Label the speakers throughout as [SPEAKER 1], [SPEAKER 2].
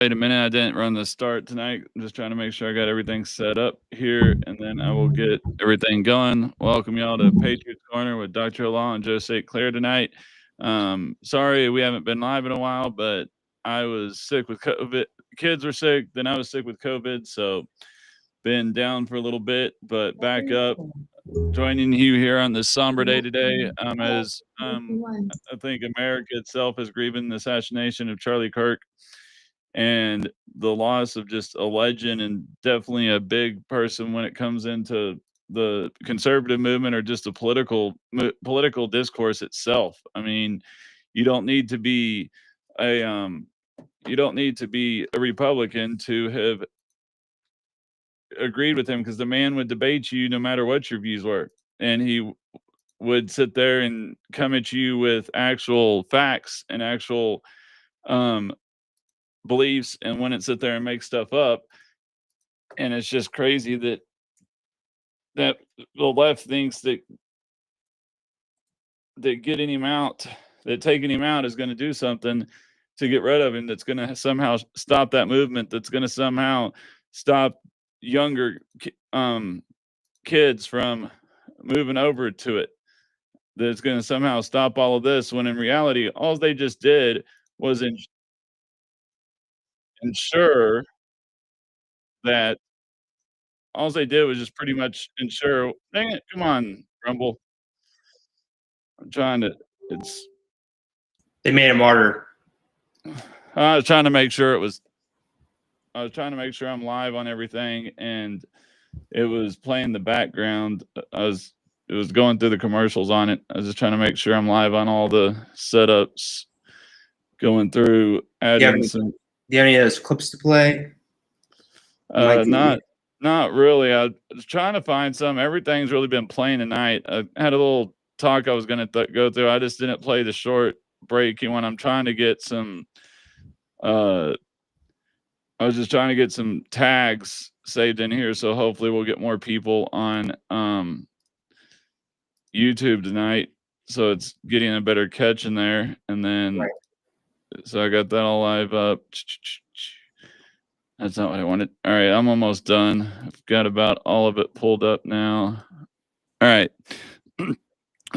[SPEAKER 1] Wait a minute, I didn't run the start tonight. I'm just trying to make sure I got everything set up here, and then I will get everything going. Welcome y'all to Patriots Corner with Dr. Law and Joe St. Clair tonight. Sorry we haven't been live in a while, but I was sick with COVID. Kids were sick, then I was sick with COVID, so been down for a little bit, but back up. Joining you here on this somber day today, as I think America itself is grieving the assassination of Charlie Kirk and the loss of just a legend and definitely a big person when it comes into the conservative movement or just the political discourse itself. I mean, you don't need to be a you don't need to be a Republican to have agreed with him because the man would debate you no matter what your views were, and he would sit there and come at you with actual facts and actual um beliefs and wouldn't sit there and make stuff up. And it's just crazy that the left thinks that getting him out, that taking him out is going to do something to get rid of him, that's going to somehow stop that movement, that's going to somehow stop younger kids from moving over to it, that's going to somehow stop all of this, when in reality all they just did was ensure that all they did was just pretty much ensure. Dang it, come on, Rumble. I'm trying to it's
[SPEAKER 2] They made a martyr.
[SPEAKER 1] I was trying to make sure it was I was trying to make sure I'm live on everything, and it was playing the background. It was going through the commercials on it. I was just trying to make sure I'm live on all the setups, going through adding some.
[SPEAKER 2] Do you have any of those clips to play?
[SPEAKER 1] Not really. I was trying to find some. Everything's really been playing tonight. I had a little talk I was going to go through. I just didn't play the short breaky one. I'm trying to get some. I was just trying to get some tags saved in here, so hopefully we'll get more people on YouTube tonight. So it's getting a better catch in there, and then so I got that all live up. That's not what I wanted. All right, I'm almost done. I've got about all of it pulled up now. All right.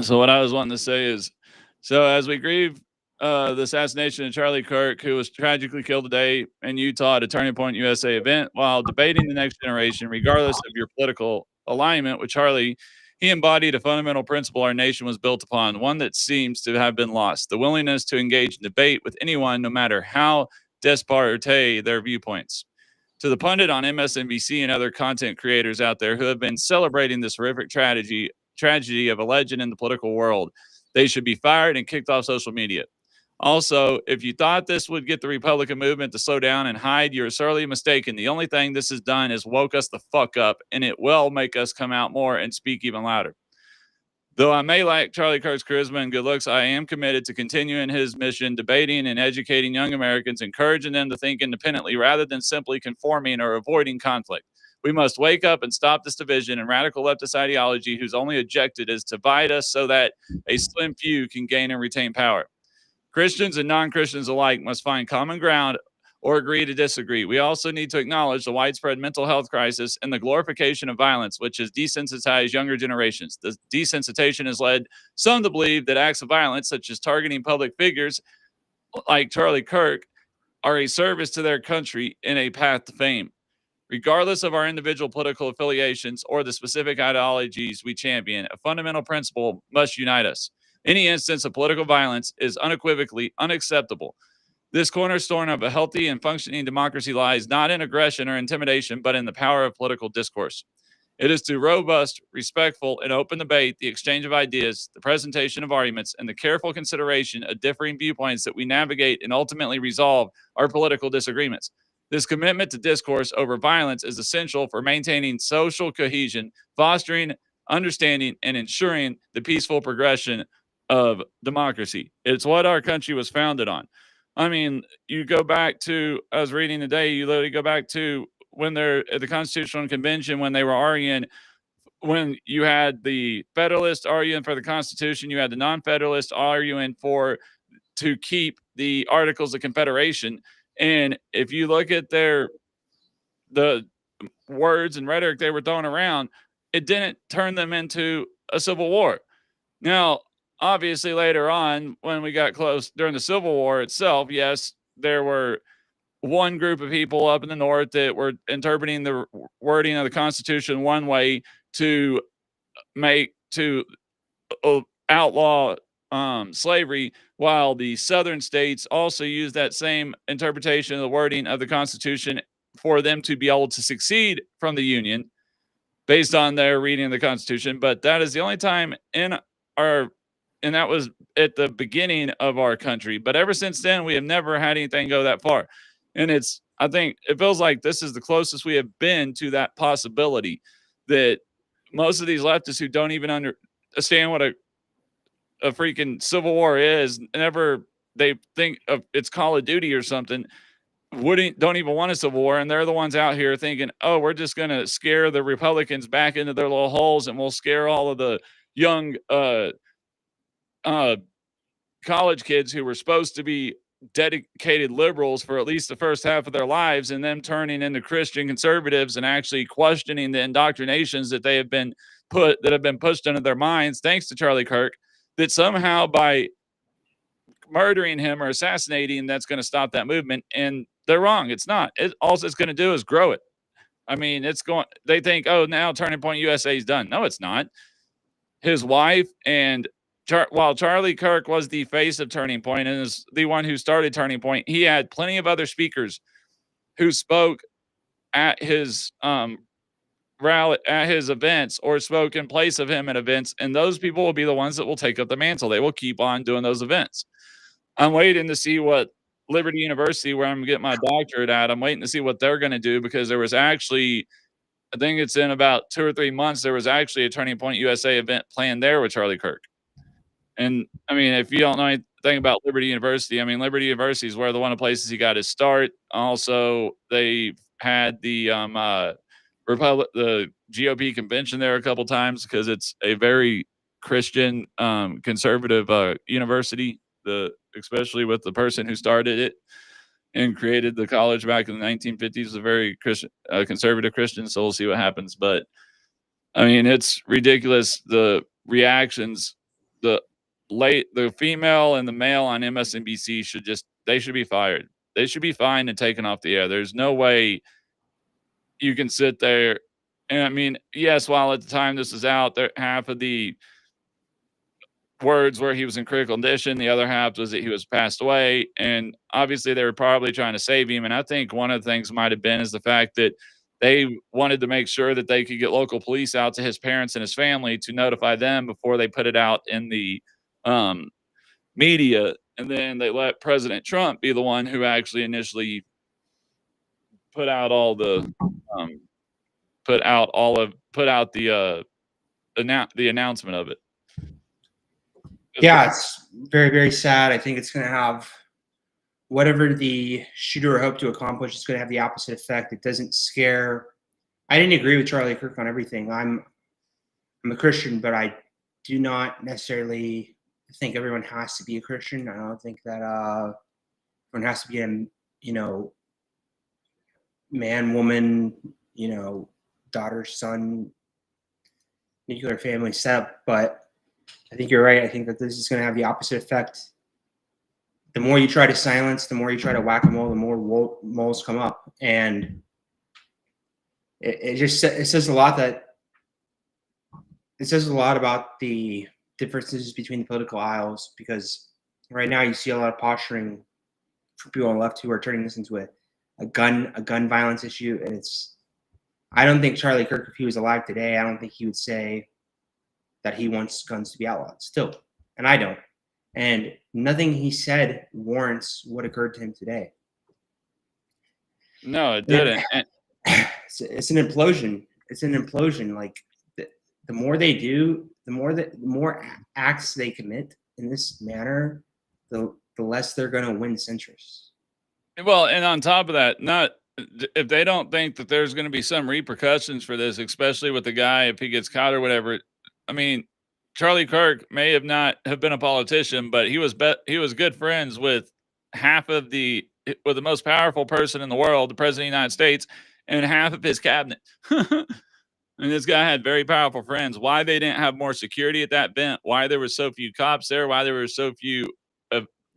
[SPEAKER 1] So what I was wanting to say is, so as we grieve the assassination of Charlie Kirk, who was tragically killed today in Utah at a Turning Point USA event, while debating the next generation, regardless of your political alignment with Charlie, he embodied a fundamental principle our nation was built upon, one that seems to have been lost: the willingness to engage in debate with anyone, no matter how disparate their viewpoints. To the pundit on MSNBC and other content creators out there who have been celebrating this horrific tragedy of a legend in the political world, they should be fired and kicked off social media. Also, if you thought this would get the Republican movement to slow down and hide, you're sorely mistaken. The only thing this has done is woke us the fuck up, and it will make us come out more and speak even louder. Though I may lack Charlie Kirk's charisma and good looks, I am committed to continuing his mission, debating and educating young Americans, encouraging them to think independently rather than simply conforming or avoiding conflict. We must wake up and stop this division and radical leftist ideology whose only objective is to divide us so that a slim few can gain and retain power. Christians and non-Christians alike must find common ground or agree to disagree. We also need to acknowledge the widespread mental health crisis and the glorification of violence, which has desensitized younger generations. The desensitization has led some to believe that acts of violence, such as targeting public figures like Charlie Kirk, are a service to their country and a path to fame. Regardless of our individual political affiliations or the specific ideologies we champion, a fundamental principle must unite us. Any instance of political violence is unequivocally unacceptable. This cornerstone of a healthy and functioning democracy lies not in aggression or intimidation, but in the power of political discourse. It is through robust, respectful, and open debate, the exchange of ideas, the presentation of arguments, and the careful consideration of differing viewpoints that we navigate and ultimately resolve our political disagreements. This commitment to discourse over violence is essential for maintaining social cohesion, fostering understanding, and ensuring the peaceful progression of democracy. It's what our country was founded on. I mean, you go back to, I was reading today, you literally go back to when they're at the Constitutional Convention, when they were arguing, when you had the Federalists arguing for the Constitution, you had the non-Federalists arguing to keep the Articles of Confederation. And if you look at the words and rhetoric they were throwing around, it didn't turn them into a civil war. Now, obviously, later on, when we got close during the Civil War itself, yes, there were one group of people up in the North that were interpreting the wording of the Constitution one way to outlaw slavery, while the Southern states also used that same interpretation of the wording of the Constitution for them to be able to succeed from the Union based on their reading of the Constitution. But that is the only time and that was at the beginning of our country. But ever since then, we have never had anything go that far. And I think it feels like this is the closest we have been to that possibility, that most of these leftists who don't even understand what a freaking civil war is, they think of it's Call of Duty or something, don't even want a civil war, and they're the ones out here thinking, oh, we're just going to scare the Republicans back into their little holes, and we'll scare all of the young college kids who were supposed to be dedicated liberals for at least the first half of their lives, and them turning into Christian conservatives and actually questioning the indoctrinations that have been pushed into their minds, thanks to Charlie Kirk, that somehow by murdering him or assassinating, that's going to stop that movement. And they're wrong. It's not. All it's going to do is grow it. I mean, they think, oh, now Turning Point USA is done. No, it's not. His wife and while Charlie Kirk was the face of Turning Point and is the one who started Turning Point, he had plenty of other speakers who spoke at his rally, at his events, or spoke in place of him at events, and those people will be the ones that will take up the mantle. They will keep on doing those events. I'm waiting to see what Liberty University, where I'm getting my doctorate at, I'm waiting to see what they're going to do, because there was actually, I think it's in about 2 or 3 months, there was actually a Turning Point USA event planned there with Charlie Kirk. And I mean, if you don't know anything about Liberty University, I mean, Liberty University is one of the places he got his start. Also, they had the GOP convention there a couple times, because it's a very Christian, conservative university. Especially with the person who started it and created the college back in the 1950s, a very Christian, conservative Christian. So we'll see what happens. But I mean, it's ridiculous. The reactions, the female and the male on MSNBC should be fired. They should be fined and taken off the air. There's no way you can sit there. And I mean, yes, while at the time this was out, half of the words where he was in critical condition, the other half was that he was passed away, and obviously they were probably trying to save him. And I think one of the things might have been is the fact that they wanted to make sure that they could get local police out to his parents and his family to notify them before they put it out in the media. And then they let President Trump be the one who actually initially put out the announcement of it.
[SPEAKER 2] Yeah, it's very, very sad. I think it's going to have whatever the shooter hoped to accomplish. It's going to have the opposite effect. It doesn't scare. I didn't agree with Charlie Kirk on everything. I'm a Christian, but I do not necessarily think everyone has to be a Christian. I don't think that everyone has to be a man, woman, daughter, son, nuclear family setup. But I think you're right. I think that this is going to have the opposite effect. The more you try to silence, the more you try to whack a mole, the more moles come up. And it says a lot about the differences between the political aisles, because right now you see a lot of posturing for people on the left who are turning this into a gun violence issue. And I don't think Charlie Kirk, if he was alive today, I don't think he would say that he wants guns to be outlawed still. And I don't. And nothing he said warrants what occurred to him today.
[SPEAKER 1] No, it didn't.
[SPEAKER 2] It's an implosion. It's an implosion. Like the more they do, the more acts they commit in this manner, the less they're going to win centrists.
[SPEAKER 1] Well, and on top of that, if they don't think that there's going to be some repercussions for this, especially with the guy, if he gets caught or whatever. I mean, Charlie Kirk may not have been a politician, but he was good friends with half of the with the most powerful person in the world, the president of the United States, and half of his cabinet. And this guy had very powerful friends. Why they didn't have more security at that event, why there were so few cops there, why there were so few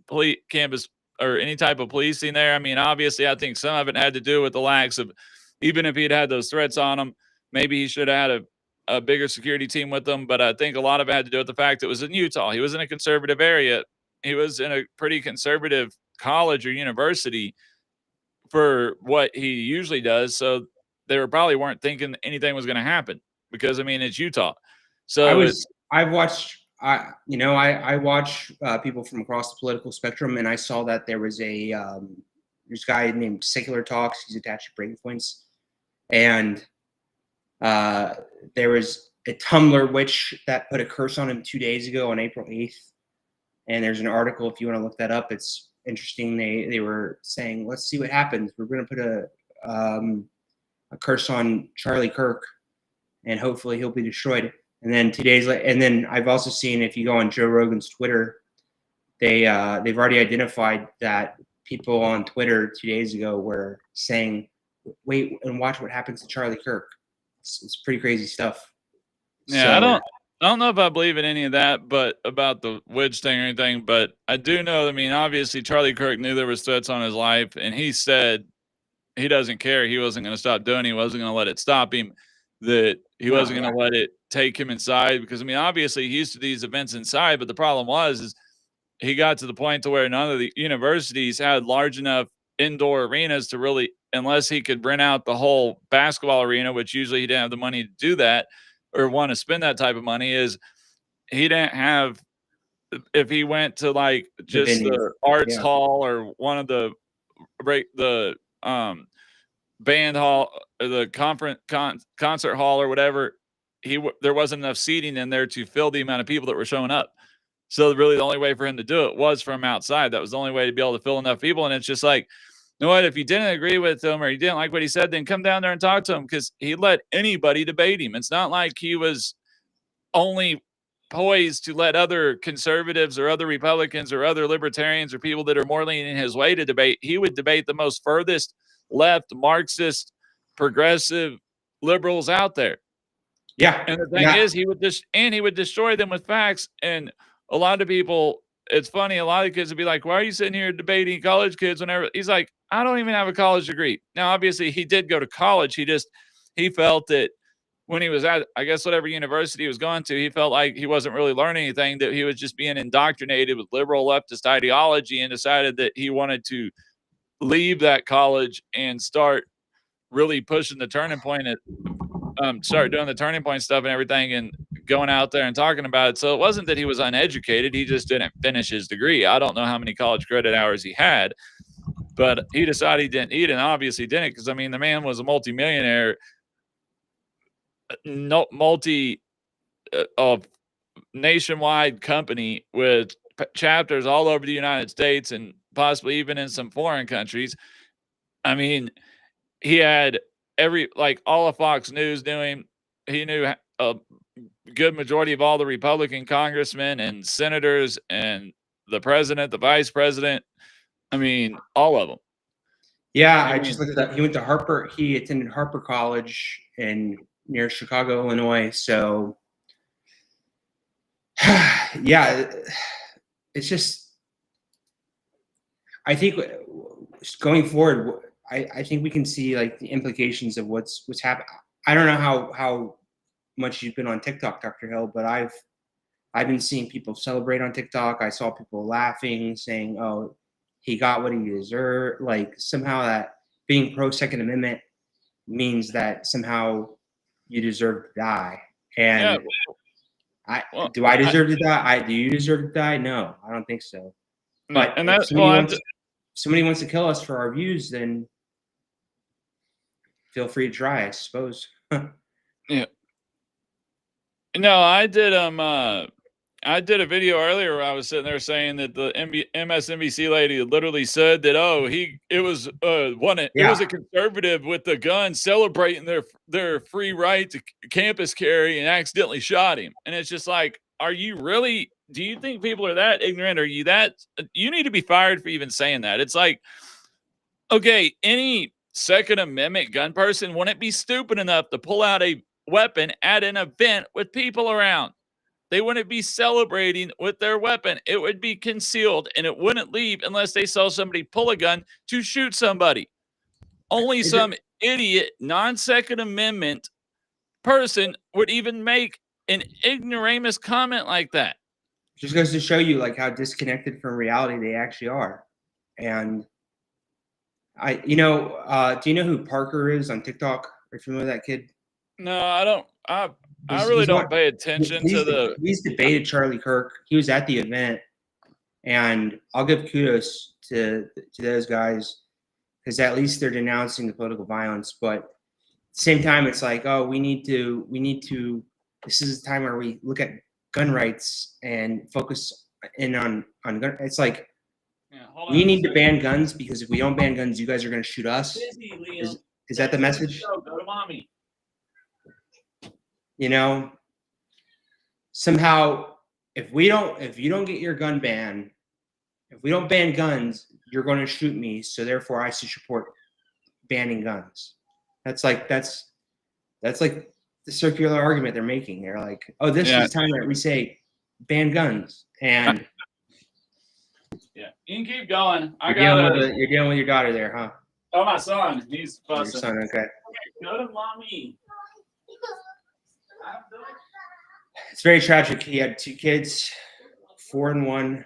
[SPEAKER 1] police campus or any type of policing there. I mean, obviously, I think some of it had to do with the lacks of, even if he'd had those threats on him, maybe he should have had a bigger security team with him. But I think a lot of it had to do with the fact it was in Utah. He was in a conservative area. He was in a pretty conservative college or university for what he usually does. So they weren't thinking anything was going to happen because, I mean, it's Utah. So
[SPEAKER 2] I watch people from across the political spectrum, and I saw that there was there's a guy named Secular Talks. He's attached to Breaking Points, and there was a Tumblr witch that put a curse on him 2 days ago on April 8th. And there's an article if you want to look that up. It's interesting. They were saying, let's see what happens. We're going to put a curse on Charlie Kirk, and hopefully he'll be destroyed. And then 2 days later, and then I've also seen, if you go on Joe Rogan's Twitter, they've already identified that people on Twitter 2 days ago were saying, wait and watch what happens to Charlie Kirk. It's pretty crazy stuff.
[SPEAKER 1] Yeah, so, I don't know if I believe in any of that, but about the witch thing or anything, but I do know, I mean, obviously Charlie Kirk knew there was threats on his life, and he said he doesn't care. He wasn't going to stop doing it. He wasn't going to let it stop him, that he wasn't going to let it take him inside, because, I mean, obviously he used to these events inside, but the problem is he got to the point to where none of the universities had large enough indoor arenas to really, unless he could rent out the whole basketball arena, which usually he didn't have the money to do that or want to spend that type of money, is he didn't have, if he went to like just the arts hall or one of the band hall or the concert hall or whatever, there wasn't enough seating in there to fill the amount of people that were showing up. So really the only way for him to do it was from outside. That was the only way to be able to fill enough people. And it's just like, you know what, if you didn't agree with him or you didn't like what he said, then come down there and talk to him, because he let anybody debate him. It's not like he was only poised to let other conservatives or other Republicans or other libertarians or people that are more leaning his way to debate. He would debate the most furthest left, Marxist, progressive liberals out there.
[SPEAKER 2] Yeah.
[SPEAKER 1] And the thing is, he would destroy them with facts. And a lot of people, it's funny, a lot of kids would be like, why are you sitting here debating college kids whenever? He's like, I don't even have a college degree. Now, obviously, he did go to college. He felt that when he was at, I guess, whatever university he was going to, he felt like he wasn't really learning anything, that he was just being indoctrinated with liberal leftist ideology, and decided that he wanted to leave that college and start really pushing the turning point start doing the turning point stuff and everything, and going out there and talking about it. So it wasn't that he was uneducated. He just didn't finish his degree. I don't know how many college credit hours he had, but he decided he didn't need it, and obviously didn't, because, I mean, the man was a multimillionaire, nationwide company with chapters all over the United States and possibly even in some foreign countries. I mean, he had all of Fox News knew him. He knew a good majority of all the Republican congressmen and senators and the president, the vice president. I mean, all of them.
[SPEAKER 2] Yeah, I just looked at that. He went to Harper. He attended Harper College near Chicago, Illinois. So, yeah, it's just, I think going forward, I think we can see like the implications of what's happened. I don't know how much you've been on TikTok, Dr. Hill, but I've been seeing people celebrate on TikTok. I saw people laughing, saying, "Oh, he got what he deserved." Like somehow that being pro Second Amendment means that somehow you deserve to die. And do I deserve to die? Do you deserve to die? No, I don't think so. But if somebody wants to kill us for our views, then feel free to try, I suppose.
[SPEAKER 1] Yeah. No, I did a video earlier where I was sitting there saying that the MSNBC lady literally said that, it was a conservative with a gun celebrating their free right to campus carry and accidentally shot him. And it's just like, are you really, do you think people are that ignorant? You need to be fired for even saying that. It's like, Okay, any Second Amendment gun person wouldn't be stupid enough to pull out a weapon at an event with people around. They wouldn't be celebrating with their weapon. It would be concealed and it wouldn't leave unless they saw somebody pull a gun to shoot somebody. Only some idiot non-Second Amendment person would even make an ignoramus comment like that.
[SPEAKER 2] Just goes to show you like how disconnected from reality they actually are. And do you know who Parker is on TikTok? Are you familiar with that kid?
[SPEAKER 1] No, I don't. I really don't pay attention to the.
[SPEAKER 2] He's debated Charlie Kirk. He was at the event, and I'll give kudos to those guys because at least they're denouncing the political violence. But at the same time, it's like, oh, we need to. This is a time where we look at gun rights and focus in on gun. It's like we need to ban guns because if we don't ban guns, you guys are going to shoot us. Is that the message?
[SPEAKER 1] Go to mommy.
[SPEAKER 2] You know, somehow if you don't get your gun ban, if we don't ban guns, you're going to shoot me. So therefore, I should support banning guns. That's like the circular argument they're making. They're like, oh, this is time that we say ban guns. And
[SPEAKER 1] yeah, you can keep going.
[SPEAKER 2] You're dealing with your daughter there, huh?
[SPEAKER 1] Oh, my son. He's fussing.
[SPEAKER 2] Your son, okay.
[SPEAKER 1] Go to mommy.
[SPEAKER 2] It's very tragic. He had 2 kids, 4 and 1.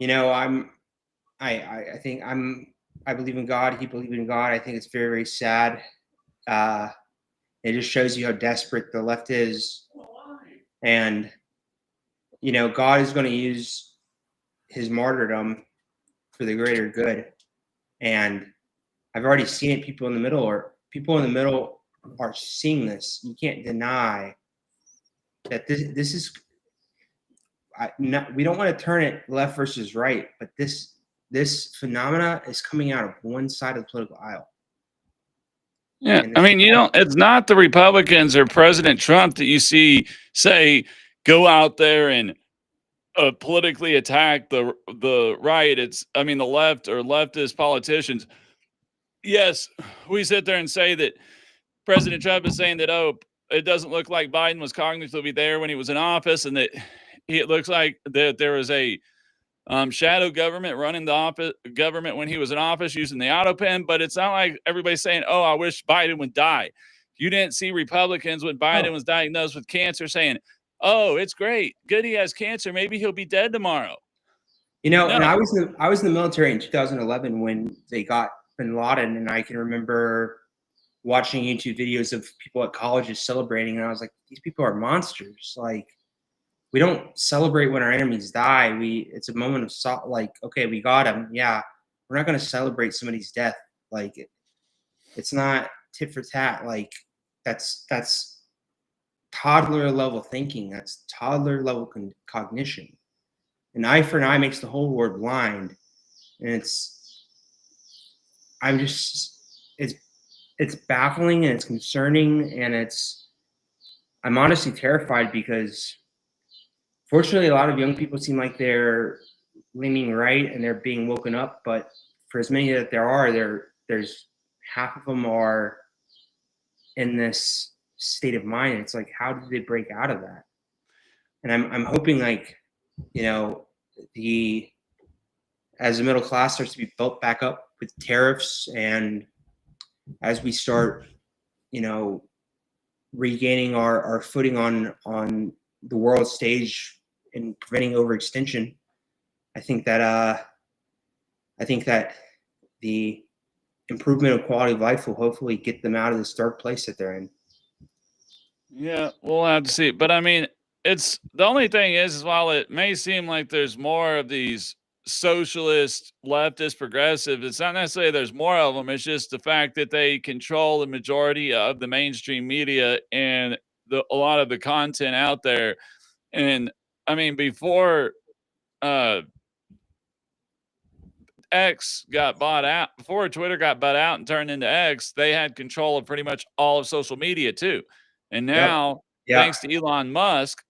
[SPEAKER 2] You know, I think I believe in God. He believed in God. I think it's very, very sad. It just shows you how desperate the left is. And, you know, God is going to use his martyrdom for the greater good. And I've already seen it. People in the middle are seeing this. You can't deny that this is. We don't want to turn it left versus right, but this phenomena is coming out of one side of the political aisle.
[SPEAKER 1] Yeah, I mean, it's not the Republicans or President Trump that you see say go out there and politically attack the right. It's, I mean, the left or leftist politicians. Yes, we sit there and say that President Trump is saying that, oh, it doesn't look like Biden was cognitively there when he was in office, and that it looks like that there was a shadow government running the government when he was in office using the auto pen. But it's not like everybody's saying, oh, I wish Biden would die. You didn't see Republicans when Biden was diagnosed with cancer saying, oh, it's great. Good he has cancer. Maybe he'll be dead tomorrow.
[SPEAKER 2] You know, and I was in the military in 2011 when they got bin Laden, and I can remember watching YouTube videos of people at colleges celebrating, and I was like, these people are monsters. Like, we don't celebrate when our enemies die. It's a moment of like, okay, we got him. Yeah, we're not going to celebrate somebody's death. Like, it's not tit for tat. Like, that's toddler level thinking. That's toddler level cognition. An eye for an eye makes the whole world blind. And it's baffling and it's concerning, and I'm honestly terrified because fortunately a lot of young people seem like they're leaning right and they're being woken up, but for as many that there are, there's half of them are in this state of mind. It's like, how do they break out of that? And I'm hoping, like, you know, as the middle class starts to be built back up with tariffs, and as we start, you know, regaining our footing on the world stage and preventing overextension, I think that the improvement of quality of life will hopefully get them out of this dark place that they're in.
[SPEAKER 1] Yeah, we'll have to see. But I mean, it's the only thing is while it may seem like there's more of these socialist, leftist, progressive, it's not necessarily there's more of them. It's just the fact that they control the majority of the mainstream media and a lot of the content out there. And I mean, before X got bought out, before Twitter got bought out and turned into X, they had control of pretty much all of social media too. And now, thanks to Elon Musk,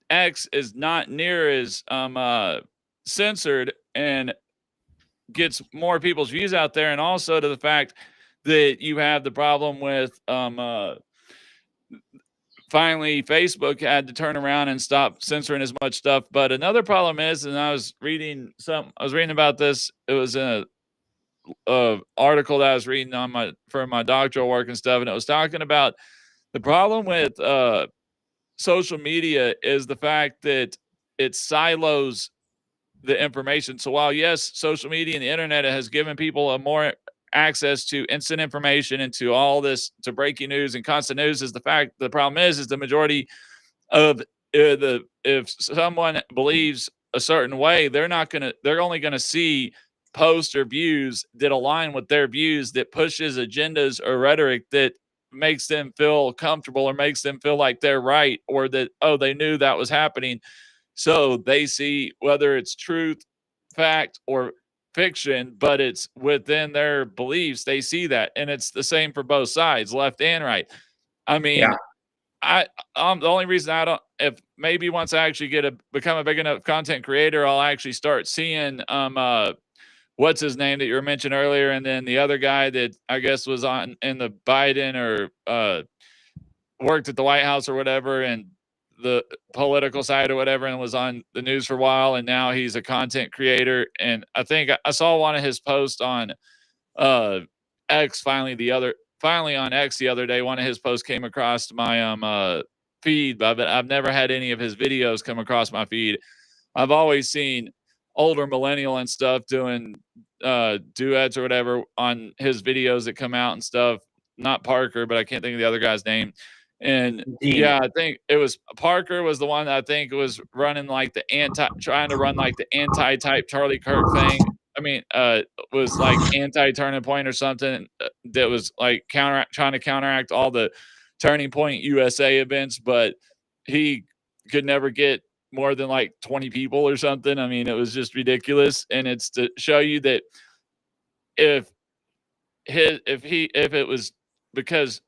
[SPEAKER 1] X is not near as censored, and gets more people's views out there, and also to the fact that you have the problem with finally Facebook had to turn around and stop censoring as much stuff. But another problem is, and I was reading about this. It was in a article that I was reading on for my doctoral work and stuff, and it was talking about the problem with social media is the fact that it silos the information. So while yes, social media and the internet has given people a more access to instant information and to all this, to breaking news and constant news, is the problem is the majority of if someone believes a certain way, they're only gonna see posts or views that align with their views, that pushes agendas or rhetoric that makes them feel comfortable or makes them feel like they're right, or that, oh, they knew that was happening. So they see, whether it's truth, fact, or fiction, but it's within their beliefs, they see that. And it's the same for both sides, left and right. I mean,
[SPEAKER 2] Yeah.
[SPEAKER 1] I'm the only reason I don't, if maybe once I actually become a big enough content creator, I'll actually start seeing what's his name that you were mentioning earlier, and then the other guy that I guess was on in the Biden or worked at the White House or whatever, and the political side or whatever, and was on the news for a while, and now he's a content creator. And I think I saw one of his posts on X finally on X the other day. One of his posts came across my feed, but I've never had any of his videos come across my feed. I've always seen older millennial and stuff doing duets or whatever on his videos that come out and stuff. Not Parker, but I can't think of the other guy's name. And yeah, I think it was Parker was the one that I think was running like trying to run like the anti-type Charlie Kirk thing. I mean, was like anti-turning point or something that was like trying to counteract all the Turning Point USA events, but he could never get more than like 20 people or something. I mean, it was just ridiculous. And it's to show you that if it was, because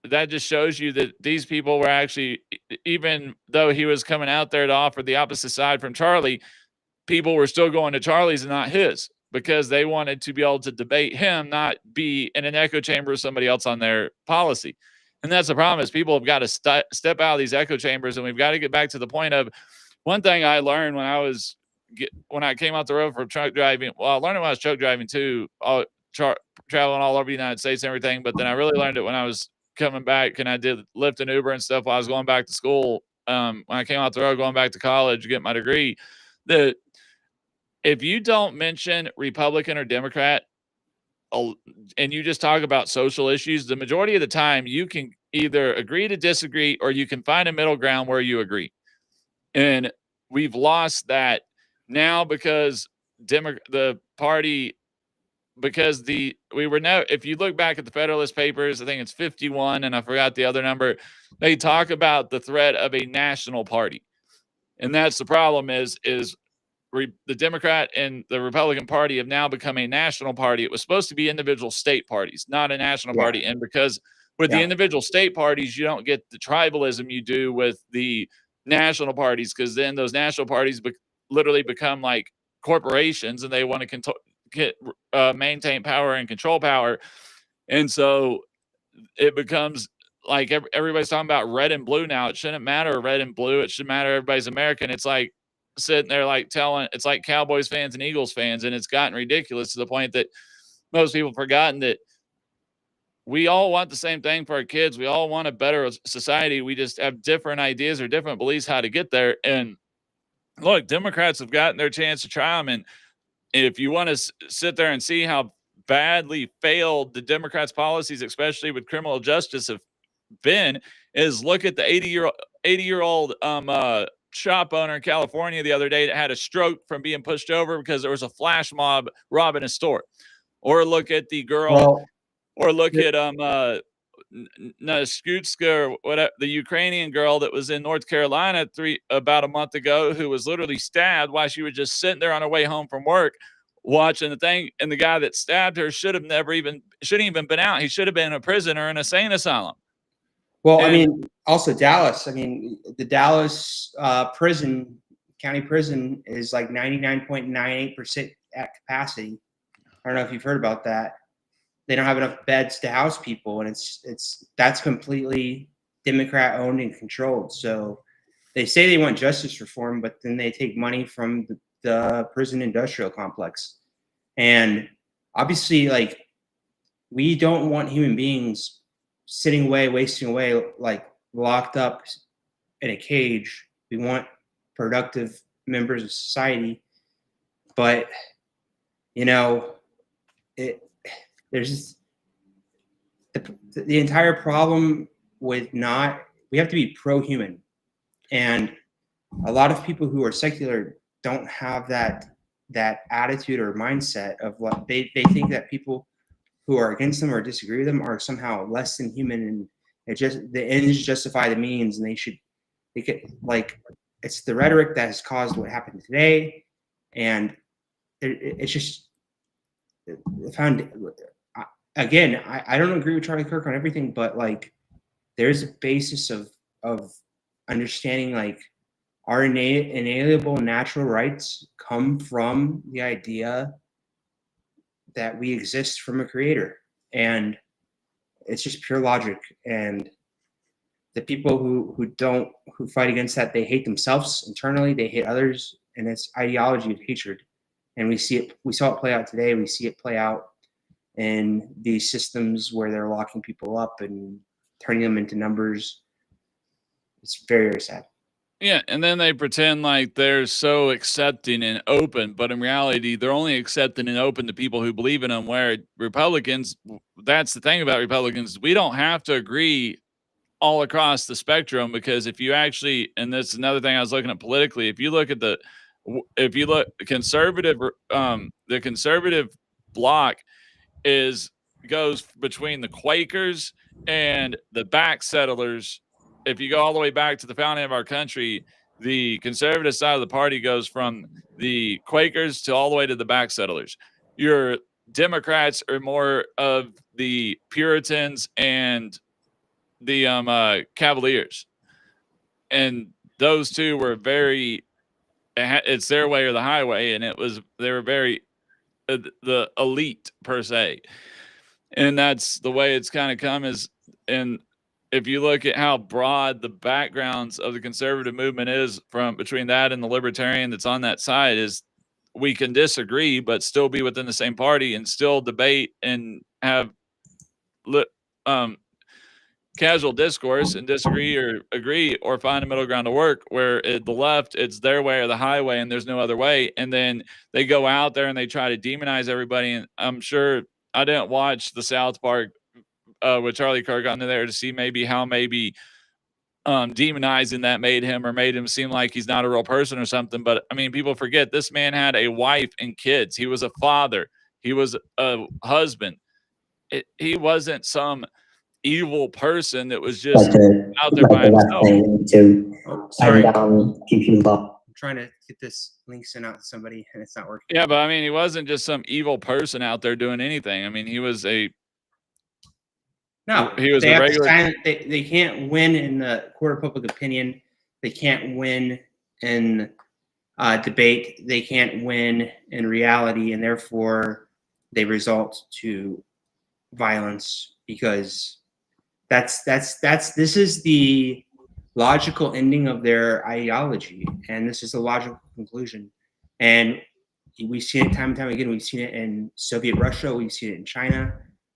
[SPEAKER 1] that just shows you that these people were actually, even though he was coming out there to offer the opposite side from Charlie, people were still going to Charlie's and not his, because they wanted to be able to debate him, not be in an echo chamber with somebody else on their policy. And that's the problem, is people have got to step out of these echo chambers. And we've got to get back to the point of, one thing I learned when I came out the road for truck driving. Well, I learned it when I was truck driving too, traveling all over the United States and everything. But then I really learned it when I was coming back and I did Lyft and Uber and stuff while I was going back to school. When I came out the road, going back to college to get my degree, that if you don't mention Republican or Democrat, and you just talk about social issues, the majority of the time you can either agree to disagree, or you can find a middle ground where you agree. And we've lost that now because the party, because if you look back at the Federalist Papers, I think it's 51, and I forgot the other number, they talk about the threat of a national party. And that's the problem is the Democrat and the Republican Party have now become a national party. It was supposed to be individual state parties, not a national party. And because with the individual state parties, you don't get the tribalism you do with the national parties, because then those national parties literally become like corporations, and they want to maintain power and control power. And so it becomes like everybody's talking about red and blue now. It shouldn't matter red and blue. It should matter everybody's American. It's like sitting there like it's like Cowboys fans and Eagles fans, and it's gotten ridiculous to the point that most people have forgotten that we all want the same thing for our kids. We all want a better society. We just have different ideas or different beliefs how to get there. And look, Democrats have gotten their chance to try them. And if you want to sit there and see how badly failed the Democrats' policies, especially with criminal justice, have been, is look at the 80-year-old shop owner in California the other day that had a stroke from being pushed over because there was a flash mob robbing a store. Or look at the girl, or look at Skutska, or whatever, the Ukrainian girl that was in North Carolina about a month ago, who was literally stabbed while she was just sitting there on her way home from work watching the thing. And the guy that stabbed her shouldn't even been out. He should have been in a prison or an insane asylum.
[SPEAKER 2] Well, I mean, also Dallas. I mean, the Dallas county prison is like 99.98% at capacity. I don't know if you've heard about that. They don't have enough beds to house people, and that's completely Democrat owned and controlled. So they say they want justice reform, but then they take money from the prison industrial complex. And obviously, like, we don't want human beings sitting away, wasting away, like locked up in a cage. We want productive members of society. But, you know, there's the entire problem with we have to be pro-human. And a lot of people who are secular don't have that attitude or mindset of what they think that people who are against them or disagree with them are somehow less than human, and the ends justify the means, and they could, like, it's the rhetoric that has caused what happened today. And it's just found, again, I don't agree with Charlie Kirk on everything, but like there's a basis of understanding, like, our inalienable natural rights come from the idea that we exist from a creator, and it's just pure logic. And the people who fight against that, they hate themselves internally, they hate others, and it's ideology of hatred. And we saw it play out today. We see it play out in these systems where they're locking people up and turning them into numbers. It's very, very sad.
[SPEAKER 1] Yeah, and then they pretend like they're so accepting and open, but in reality, they're only accepting and open to people who believe in them. Where Republicans, that's the thing about Republicans, we don't have to agree all across the spectrum, because if you actually, and that's another thing I was looking at politically, if you look conservative, the conservative bloc goes between the Quakers and the back settlers. If you go all the way back to the founding of our country, the conservative side of the party goes from the Quakers to all the way to the back settlers. Your Democrats are more of the Puritans and the Cavaliers, and those two were very, it's their way or the highway, and they were very the elite per se, and that's the way it's kind of come. And if you look at how broad the backgrounds of the conservative movement is from between that and the libertarian that's on that side, is we can disagree but still be within the same party and still debate and have casual discourse and disagree or agree or find a middle ground to work, where at the left, it's their way or the highway and there's no other way. And then they go out there and they try to demonize everybody. And I'm sure, I didn't watch the South Park with Charlie Kirk on there to see how demonizing that made him seem like he's not a real person or something. But I mean, people forget this man had a wife and kids. He was a father. He was a husband. He wasn't some evil person that was just out there by himself.
[SPEAKER 2] Sorry. I'm trying to get this link sent out to somebody and it's not working.
[SPEAKER 1] Yeah, but I mean, he wasn't just some evil person out there doing anything. I mean, he was a regular.
[SPEAKER 2] They can't win in the court of public opinion. They can't win in debate. They can't win in reality, and therefore they result to violence, because this is the logical ending of their ideology, and this is the logical conclusion. And we've seen it time and time again. We've seen it in Soviet Russia. We've seen it in China.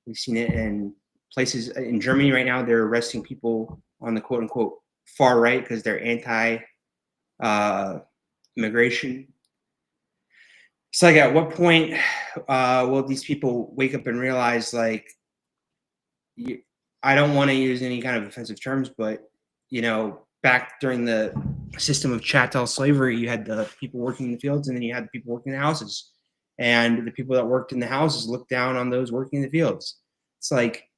[SPEAKER 2] We've seen it in places in Germany right now. They're arresting people on the quote unquote far right because they're anti immigration. It's like, at what point will these people wake up and realize, like, I don't want to use any kind of offensive terms, but, you know, back during the system of chattel slavery, you had the people working in the fields, and then you had the people working in the houses, and the people that worked in the houses looked down on those working in the fields. It's like,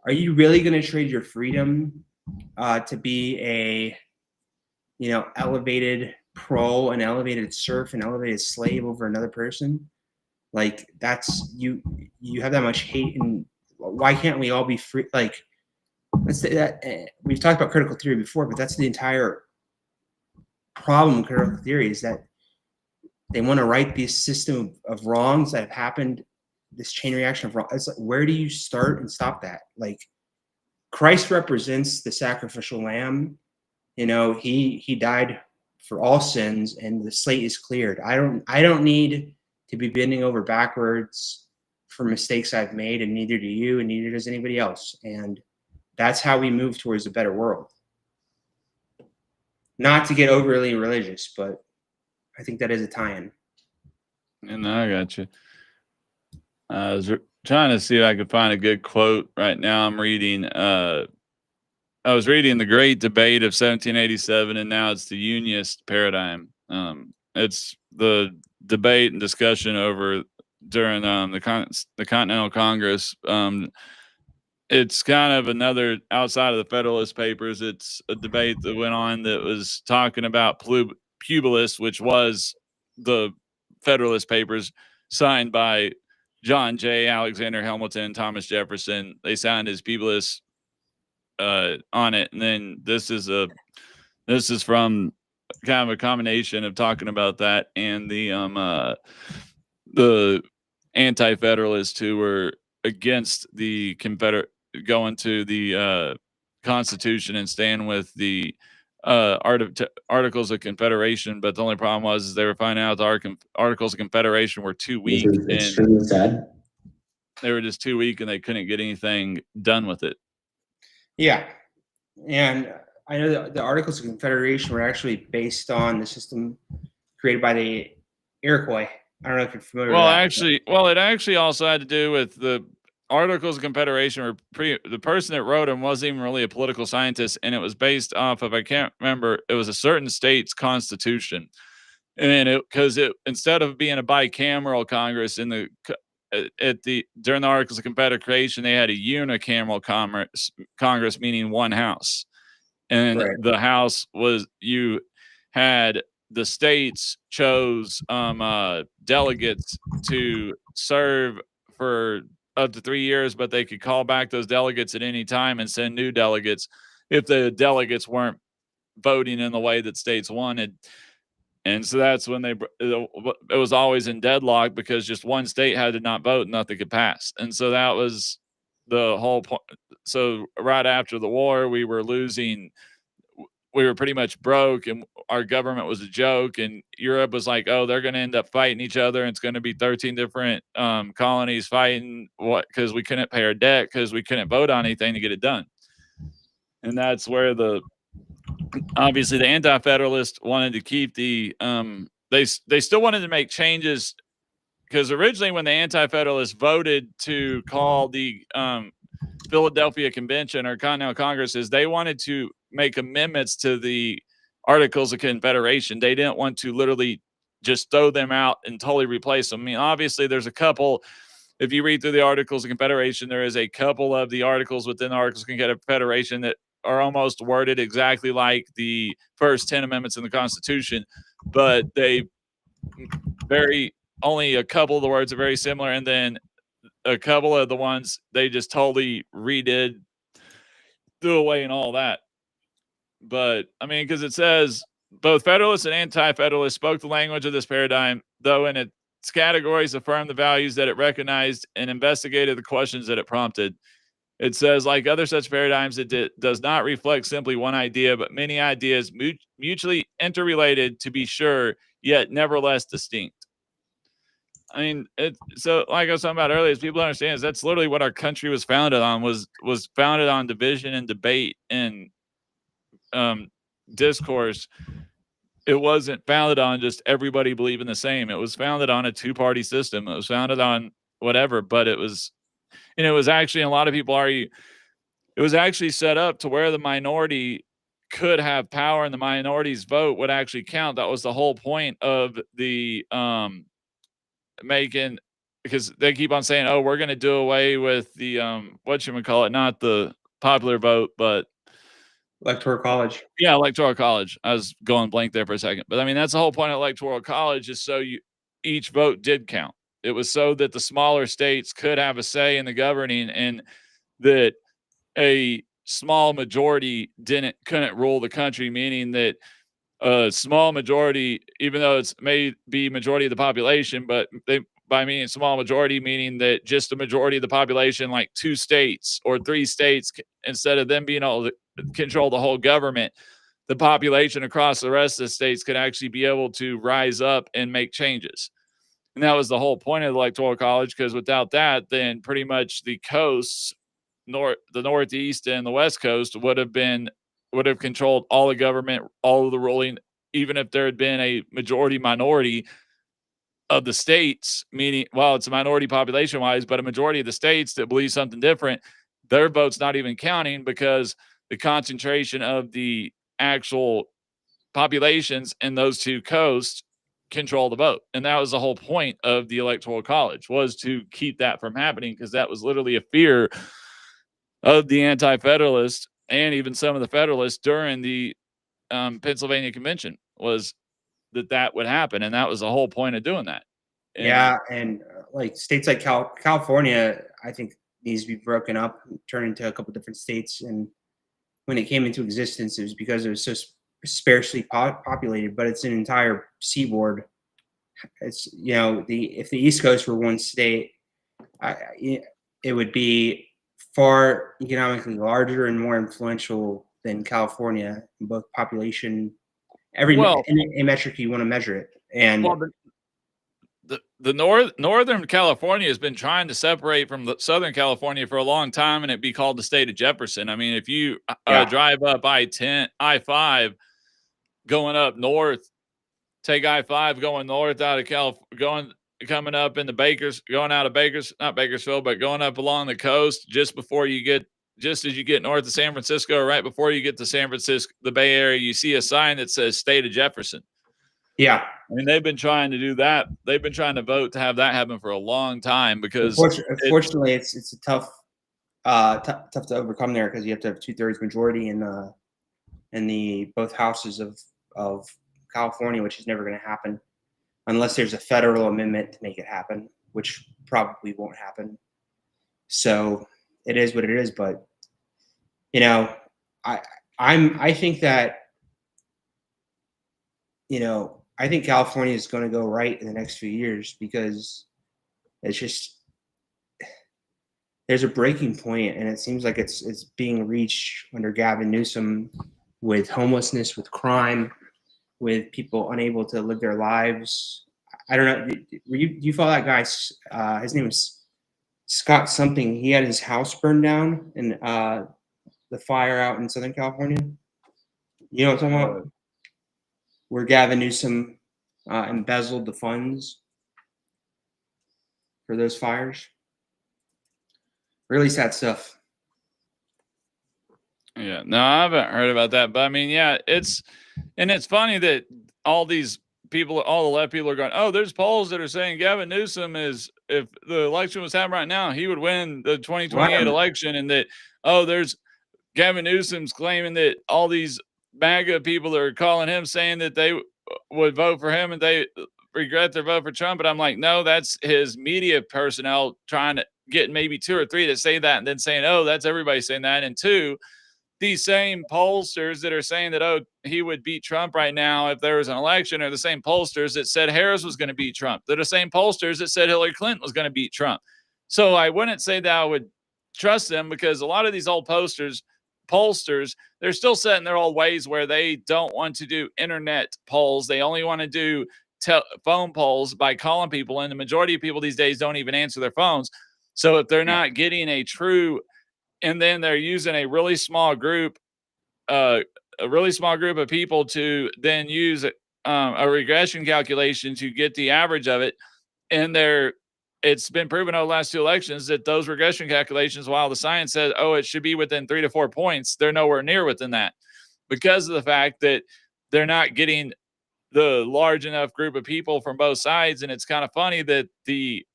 [SPEAKER 2] are you really going to trade your freedom to be a, you know, elevated pro, an elevated serf, an elevated slave over another person? Like, that's, you have that much hate, and why can't we all be free? Like, let's say that we've talked about critical theory before, but that's the entire problem with critical theory, is that they want to right this system of wrongs that have happened this chain reaction of wrong. It's like, where do you start and stop that? Like, Christ represents the sacrificial lamb. You know, he died for all sins, and the slate is cleared. I don't need to be bending over backwards for mistakes I've made, and neither do you, and neither does anybody else. And that's how we move towards a better world. Not to get overly religious, but I think that is a tie-in.
[SPEAKER 1] And I got you. I was trying to see if I could find a good quote right now. I'm reading. I was reading The Great Debate of 1787, and now it's the Unionist paradigm. It's the debate and discussion over during the Continental Congress. It's kind of another outside of the Federalist Papers. It's a debate that went on that was talking about Publius, which was the Federalist Papers signed by John Jay, Alexander Hamilton, Thomas Jefferson. They signed his Publius on it, and then this is from kind of a combination of talking about that and the anti-federalists who were against the going to the Constitution and staying with the Articles of Confederation. But the only problem was they were finding out the Articles of Confederation were too weak.
[SPEAKER 3] This is extremely sad.
[SPEAKER 1] They were just too weak, and they couldn't get anything done with it.
[SPEAKER 2] Yeah, and I know that the Articles of Confederation were actually based on the system created by the Iroquois. I don't know if you're familiar with that.
[SPEAKER 1] It actually also had to do with the Articles of Confederation. The person that wrote them wasn't even really a political scientist, and it was based off of, I can't remember, it was a certain state's constitution. And because instead of being a bicameral Congress during the Articles of Confederation, they had a unicameral Congress, meaning one house. And
[SPEAKER 2] Right.
[SPEAKER 1] the house was, you had the states chose delegates to serve for up to 3 years, but they could call back those delegates at any time and send new delegates if the delegates weren't voting in the way that states wanted. And so that's when it was always in deadlock, because just one state had to not vote, nothing could pass. And so that was the whole point. So right after the war, we were pretty much broke, and our government was a joke, and Europe was like, oh, they're going to end up fighting each other, and it's going to be 13 different colonies fighting because we couldn't pay our debt, because we couldn't vote on anything to get it done. And that's where obviously the anti-federalists wanted to keep they still wanted to make changes, because originally when the anti-federalists voted to call the Philadelphia Convention or Continental Congresses, they wanted to make amendments to the Articles of Confederation. They didn't want to literally just throw them out and totally replace them. I mean, obviously there's a couple, if you read through the Articles of Confederation, there is a couple of the articles within the Articles of Confederation that are almost worded exactly like the first 10 amendments in the Constitution, but only a couple of the words are very similar, and then a couple of the ones they just totally redid, threw away, and all that. But I mean, because it says both Federalists and Anti-Federalists spoke the language of this paradigm, though in its categories affirmed the values that it recognized and investigated the questions that it prompted. It says, like other such paradigms, it does not reflect simply one idea, but many ideas mutually interrelated, to be sure, yet nevertheless distinct. I mean, so like I was talking about earlier, as people understand, is that's literally what our country was founded on, was founded on division and debate and discourse. It wasn't founded on just everybody believing the same. It was founded on a two-party system. It was founded on whatever, but it was actually, a lot of people argue, it was actually set up to where the minority could have power and the minority's vote would actually count. That was the whole point of the because they keep on saying, oh, we're going to do away with the whatchamacallit, not the popular vote, but
[SPEAKER 2] Electoral college.
[SPEAKER 1] Yeah, electoral college. I was going blank there for a second, but I mean, that's the whole point of electoral college, is so each vote did count. It was so that the smaller states could have a say in the governing, and that a small majority couldn't rule the country, meaning that a small majority, even though it's may be majority of the population, but by meaning small majority, meaning that just a majority of the population, like 2 states or 3 states, instead of them being able to control the whole government, the population across the rest of the states could actually be able to rise up and make changes. And that was the whole point of the Electoral College, because without that, then pretty much the coasts, the Northeast and the West Coast would have controlled all the government, all of the ruling, even if there had been a majority minority of the states, meaning, well, it's a minority population wise, but a majority of the states that believe something different, their vote's not even counting, because the concentration of the actual populations in those 2 coasts control the vote. And that was the whole point of the Electoral College, was to keep that from happening, because that was literally a fear of the anti-federalists and even some of the federalists during the Pennsylvania Convention, was that would happen. And that was the whole point of doing that.
[SPEAKER 2] And, yeah. And like states like California, I think needs to be broken up, turned into a couple different states. And when it came into existence, it was because it was so sparsely populated, but it's an entire seaboard. It's, you know, if the East Coast were one state, it would be far economically larger and more influential than California in both population, any metric you want to measure it. And
[SPEAKER 1] Northern California has been trying to separate from the Southern California for a long time, and it'd be called the state of Jefferson. I mean, if you drive up I-5 going up north, take I-5 going north out of coming up into going out of not Bakersfield, but going up along the coast, just as you get north of San Francisco, right before you get to San Francisco, the Bay Area, you see a sign that says State of Jefferson.
[SPEAKER 2] Yeah.
[SPEAKER 1] I mean, they've been trying to do that. They've been trying to vote to have that happen for a long time, because
[SPEAKER 2] unfortunately it's a tough to overcome there, because you have to have 2/3 majority in the both houses of California, which is never going to happen unless there's a federal amendment to make it happen, which probably won't happen. So it is what it is. But you know, I think that, you know, I think California is going to go right in the next few years, because it's just, there's a breaking point, and it seems like it's being reached under Gavin Newsom, with homelessness, with crime, with people unable to live their lives. I don't know. Do you follow that guy? His name is Scott something. He had his house burned down in the fire out in Southern California. You know what I'm talking about? Where Gavin Newsom embezzled the funds for those fires. Really sad stuff.
[SPEAKER 1] Yeah, no, I haven't heard about that, but I mean, yeah, it's funny that all these people, all the left people, are going, oh, there's polls that are saying Gavin Newsom is, if the election was happening right now, he would win the 2028 election, and that, oh, there's Gavin Newsom's claiming that all these MAGA people are calling him, saying that they would vote for him and they regret their vote for Trump. But I'm like, no, that's his media personnel trying to get maybe 2 or 3 to say that, and then saying, oh, that's everybody saying that. And 2, these same pollsters that are saying that, oh, he would beat Trump right now if there was an election, are the same pollsters that said Harris was going to beat Trump. They're the same pollsters that said Hillary Clinton was going to beat Trump. So I wouldn't say that I would trust them, because a lot of these old pollsters, they're still set in their old ways, where they don't want to do internet polls. They only want to do phone polls by calling people, and the majority of people these days don't even answer their phones. So if they're not getting a true, and then they're using a really small group of people to then use a regression calculation to get the average of it. And it's been proven over the last 2 elections that those regression calculations, while the science says, oh, it should be within 3 to 4 points, they're nowhere near within that, because of the fact that they're not getting the large enough group of people from both sides. And it's kind of funny that the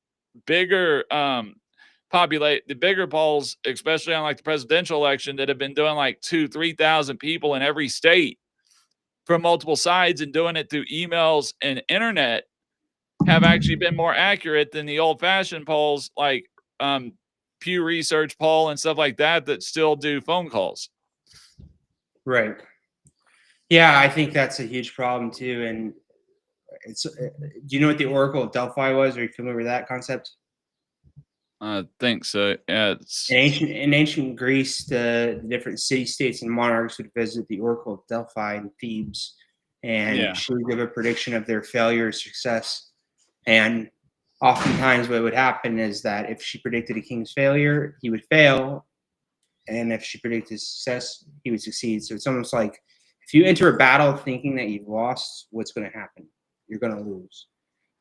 [SPEAKER 1] bigger polls, especially on like the presidential election, that have been doing like 2,000-3,000 people in every state from multiple sides and doing it through emails and internet, have actually been more accurate than the old-fashioned polls like Pew Research poll and stuff like that still do phone calls.
[SPEAKER 2] Right. Yeah, I think that's a huge problem too. And Do you know what the Oracle of Delphi was? Are you familiar with that concept?
[SPEAKER 1] I think so. Yeah,
[SPEAKER 2] In ancient Greece, the different city states and monarchs would visit the Oracle of Delphi in Thebes, and she would give a prediction of their failure or success. And oftentimes, what would happen is that if she predicted a king's failure, he would fail, and if she predicted success, he would succeed. So it's almost like if you enter a battle thinking that you've lost, what's going to happen? You're going to lose.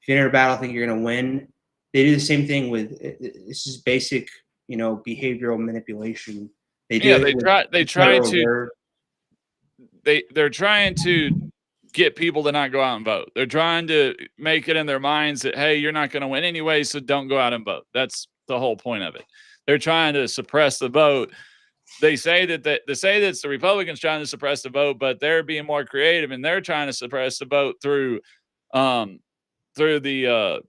[SPEAKER 2] If you enter a battle thinking you're going to win, they do the same thing with this is basic, behavioral manipulation. They do
[SPEAKER 1] they're trying to get people to not go out and vote. They're trying to make it in their minds that, hey, you're not going to win anyway, so don't go out and vote. That's the whole point of it. They're trying to suppress the vote. They say that it's the Republicans trying to suppress the vote, but they're being more creative and they're trying to suppress the vote through the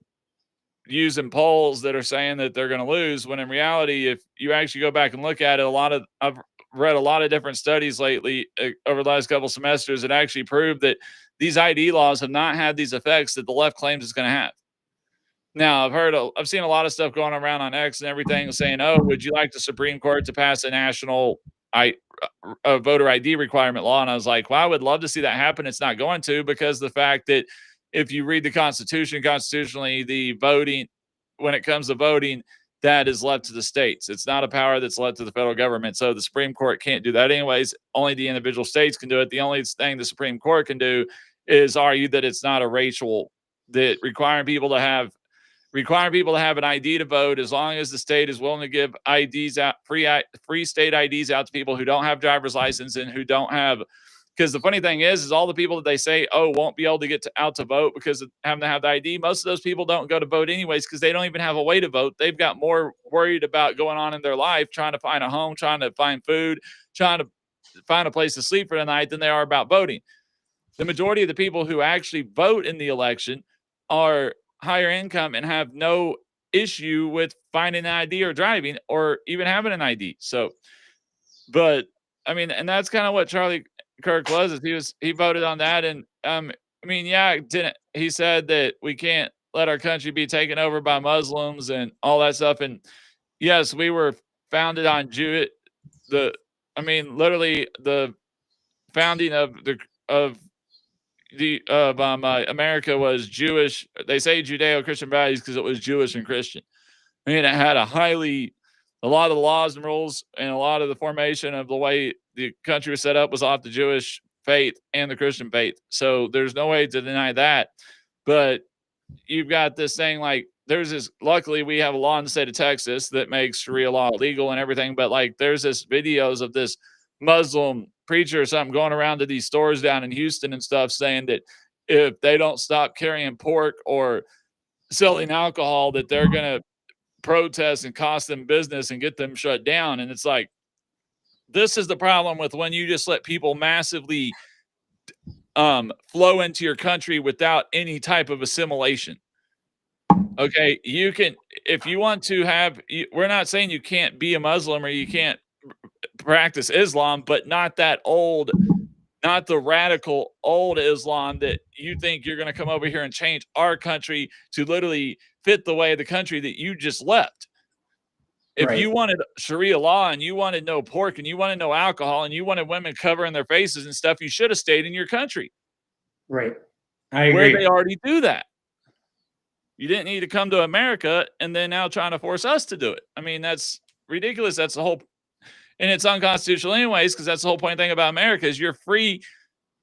[SPEAKER 1] using polls that are saying that they're going to lose, when in reality, if you actually go back and look at it, I've read a lot of different studies lately over the last couple semesters that actually prove that these ID laws have not had these effects that the left claims it's going to have. Now, I've seen a lot of stuff going around on X and everything saying, oh, would you like the Supreme Court to pass a national voter ID requirement law? And I was like, well, I would love to see that happen. It's not going to, because the fact that if you read the Constitution, constitutionally, the voting, when it comes to voting, that is left to the states. It's not a power that's left to the federal government. So the Supreme Court can't do that anyways. Only the individual states can do it. The only thing the Supreme Court can do is argue that it's not a racial, that requiring people to have an ID to vote, as long as the state is willing to give IDs out, free state IDs out to people who don't have driver's license and who don't have. Because the funny thing is all the people that they say, oh, won't be able to get out to vote because of having to have the ID. Most of those people don't go to vote anyways, because they don't even have a way to vote. They've got more worried about going on in their life, trying to find a home, trying to find food, trying to find a place to sleep for the night, than they are about voting. The majority of the people who actually vote in the election are higher income and have no issue with finding an ID or driving or even having an ID. So, but I mean, and that's kind of what Charlie Kirk was he voted on that. And he said that we can't let our country be taken over by Muslims and all that stuff. And yes, we were founded on literally the founding of America was Jewish. They say Judeo-Christian values because it was Jewish and Christian. I mean, it had a lot of the laws and rules and a lot of the formation of the way the country was set up was off the Jewish faith and the Christian faith. So there's no way to deny that. But you've got this thing like luckily we have a law in the state of Texas that makes Sharia law legal and everything. But like there's this videos of this Muslim preacher or something going around to these stores down in Houston and stuff saying that if they don't stop carrying pork or selling alcohol, that they're going to protest and cost them business and get them shut down. And it's like, this is the problem with when you just let people massively flow into your country without any type of assimilation. Okay, you can, if you want to we're not saying you can't be a Muslim or you can't practice Islam, but not that old, not the radical old Islam that you think you're going to come over here and change our country to literally fit the way of the country that you just left. If you wanted Sharia law and you wanted no pork and you wanted no alcohol and you wanted women covering their faces and stuff, you should have stayed in your country.
[SPEAKER 2] Right. I agree.
[SPEAKER 1] Where they already do that. You didn't need to come to America and then now trying to force us to do it. I mean, that's ridiculous. That's the whole, and it's unconstitutional anyways, because that's the whole point thing about America is you're free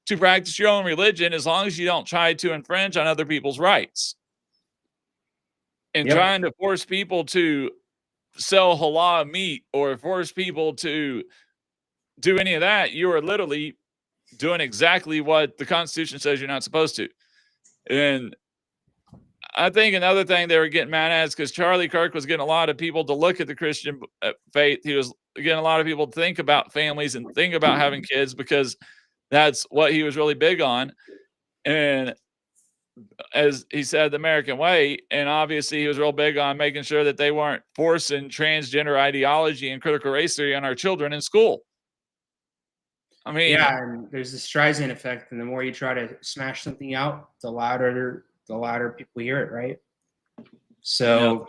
[SPEAKER 1] to practice your own religion as long as you don't try to infringe on other people's rights. And trying to force people to sell halal meat or force people to do any of that, you are literally doing exactly what the Constitution says you're not supposed to. And I think another thing they were getting mad at is because Charlie Kirk was getting a lot of people to look at the Christian faith. He was getting a lot of people to think about families and think about having kids because that's what he was really big on. And as he said, the American way. And obviously he was real big on making sure that they weren't forcing transgender ideology and critical race theory on our children in school. I mean,
[SPEAKER 2] yeah, and there's the Streisand effect, and the more you try to smash something out, the louder people hear it, right? So,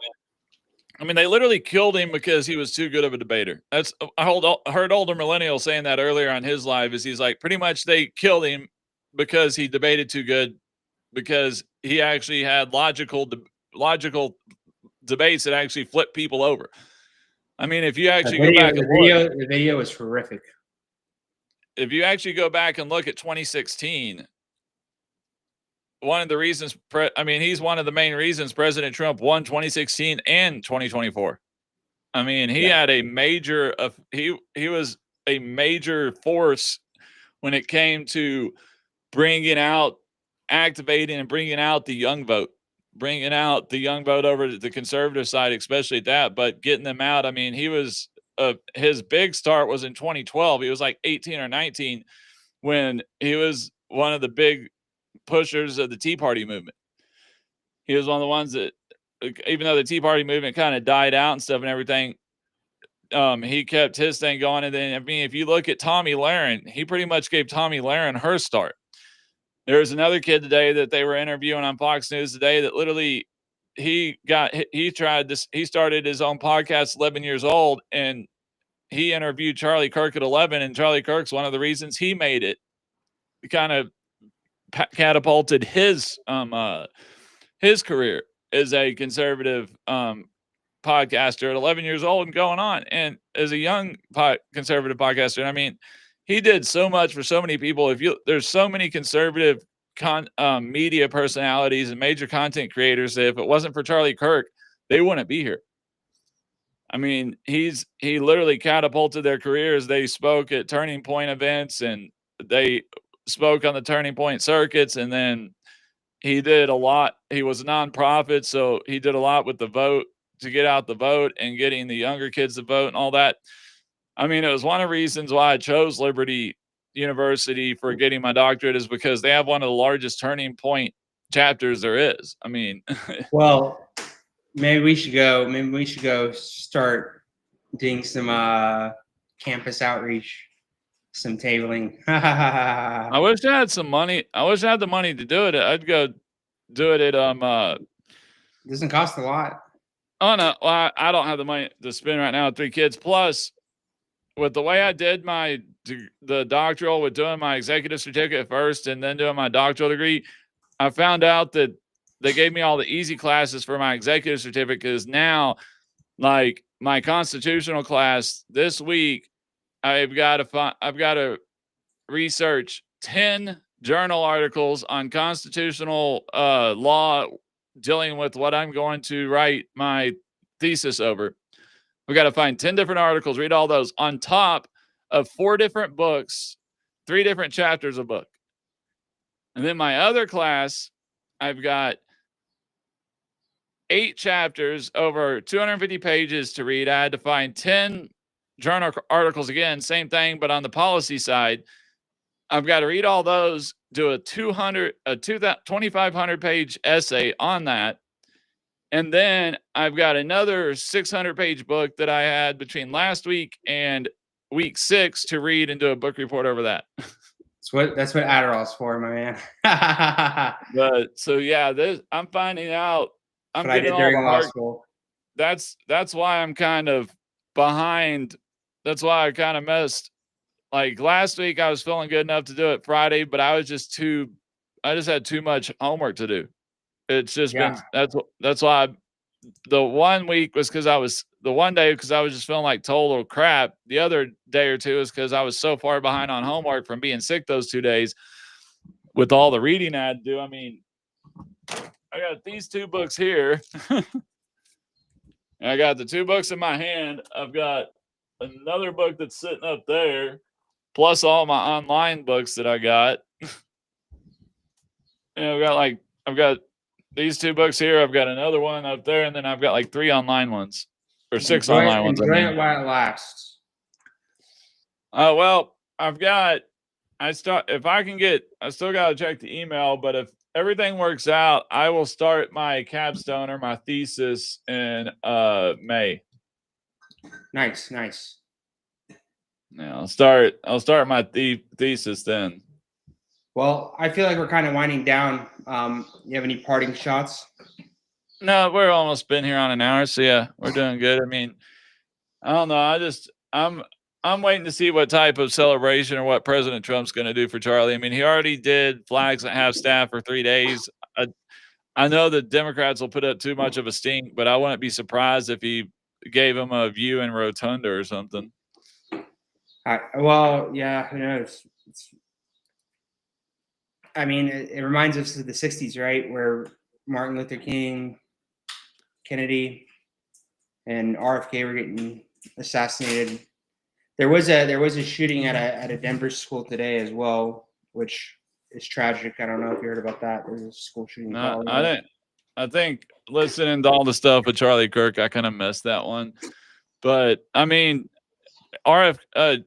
[SPEAKER 1] I mean, they literally killed him because he was too good of a debater. I heard older millennial saying that earlier on his live. Is he's like, pretty much they killed him because he debated too good, because he actually had logical debates that actually flip people over. I mean, if you actually go back and look,
[SPEAKER 2] the video is horrific.
[SPEAKER 1] If you actually go back and look at 2016, one of the reasons, he's one of the main reasons President Trump won 2016 and 2024. I mean, he had a major, he was a major force when it came to activating and bringing out the young vote over to the conservative side, especially that, but getting them out. I mean, he was, his big start was in 2012. He was like 18 or 19 when he was one of the big pushers of the Tea Party movement. He was one of the ones that, even though the Tea Party movement kind of died out and stuff and everything, he kept his thing going. And then, I mean, if you look at Tomi Lahren, he pretty much gave Tomi Lahren her start. There was another kid today that they were interviewing on Fox News today that literally he started his own podcast 11 years old, and he interviewed Charlie Kirk at 11, and Charlie Kirk's one of the reasons he made it. It kind of catapulted his career as a conservative podcaster at 11 years old and going on, and as a young conservative podcaster. I mean, he did so much for so many people. There's so many conservative media personalities and major content creators that if it wasn't for Charlie Kirk, they wouldn't be here. I mean, he literally catapulted their careers. They spoke at Turning Point events, and they spoke on the Turning Point circuits, and then he did a lot. He was a nonprofit, so he did a lot with the vote to get out the vote and getting the younger kids to vote and all that. I mean, it was one of the reasons why I chose Liberty University for getting my doctorate, is because they have one of the largest Turning Point chapters there is. I mean,
[SPEAKER 2] well, maybe we should go start doing some campus outreach, some tabling.
[SPEAKER 1] I wish I had some money. I wish I had the money to do it. I'd go do it at
[SPEAKER 2] it doesn't cost a lot.
[SPEAKER 1] Oh no, well, I don't have the money to spend right now with 3 kids. Plus, with the way I did the doctoral, with doing my executive certificate first and then doing my doctoral degree, I found out that they gave me all the easy classes for my executive certificate, because now, like my constitutional class this week, I've got to research 10 journal articles on constitutional law dealing with what I'm going to write my thesis over. We got to find 10 different articles, read all those on top of 4 different books, 3 different chapters a book. And then my other class, I've got 8 chapters over 250 pages to read. I had to find 10 journal articles, again, same thing, but on the policy side. I've got to read all those, do a 2,500 page essay on that. And then I've got another 600 page book that I had between last week and week 6 to read and do a book report over that.
[SPEAKER 2] That's what Adderall's for, my man.
[SPEAKER 1] But so yeah, I'm finding out. I'm
[SPEAKER 2] what I did during law school.
[SPEAKER 1] That's why I'm kind of behind. That's why I kind of missed. Like last week, I was feeling good enough to do it Friday, but I just had too much homework to do. It's just been, that's why the one week was because one day because I was just feeling like total crap. The other day or two is because I was so far behind on homework from being sick those 2 days with all the reading I had to do. I mean, I got these 2 books here. I got the 2 books in my hand. I've got another book that's sitting up there, plus all my online books that I got. And I've got these 2 books here. I've got another one up there, and then I've got like 3 online ones, or 6 online ones.
[SPEAKER 2] Enjoy it while it lasts.
[SPEAKER 1] Well, if I can get, I still got to check the email, but if everything works out, I will start my capstone or my thesis in May.
[SPEAKER 2] Nice.
[SPEAKER 1] Yeah, I'll start my thesis then.
[SPEAKER 2] Well, I feel like we're kind of winding down. You have any parting shots?
[SPEAKER 1] No, we're almost been here on an hour, so yeah, we're doing good. I mean, I don't know. I'm waiting to see what type of celebration or what President Trump's going to do for Charlie. I mean, he already did flags at half staff for 3 days. I know the Democrats will put up too much of a stink, but I wouldn't be surprised if he gave him a view in rotunda or something.
[SPEAKER 2] Well, yeah, who knows? I mean, it reminds us of the '60s, right, where Martin Luther King, Kennedy, and RFK were getting assassinated. There was a shooting at a Denver school today as well, which is tragic. I don't know if you heard about that. There's a school shooting.
[SPEAKER 1] No, I didn't. I think listening to all the stuff with Charlie Kirk, I kind of missed that one. But I mean, Martin